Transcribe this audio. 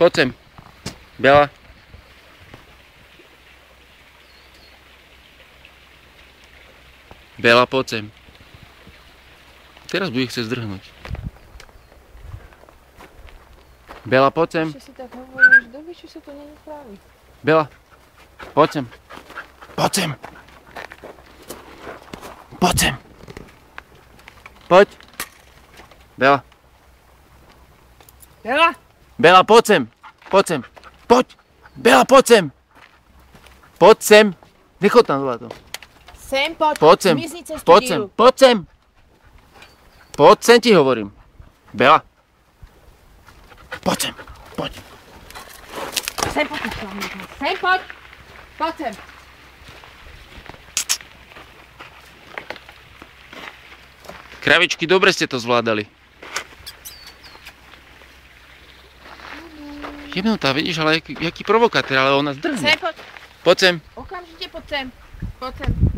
Poď sem. Bela. Bela, poď sem. Teraz bude chcieť zdrhnúť. Bela, poď sem. Ešte si tak hovoríš, doby, či sa to nenaprávi. Bela, poď sem. Poď sem. Poď sem. Poď. Bela. Bela! Bela, poď sem. Poď sem. Poď. Bela, poď sem. Poď sem. Nechod tam dole to. Sem poď. Poď sem. Zmizni cez Poď sem. tú díru. Poď sem. Poď sem ti hovorím. Bela. Poď sem. Poď. Sem poď. Sem poď. Poď sem. Kravičky, dobre ste to zvládali. Jemnutá, vidíš, ale jaký provokátor, ale ona zdrhne. Sem poď. Poď sem. Okamžite poď sem. Poď sem.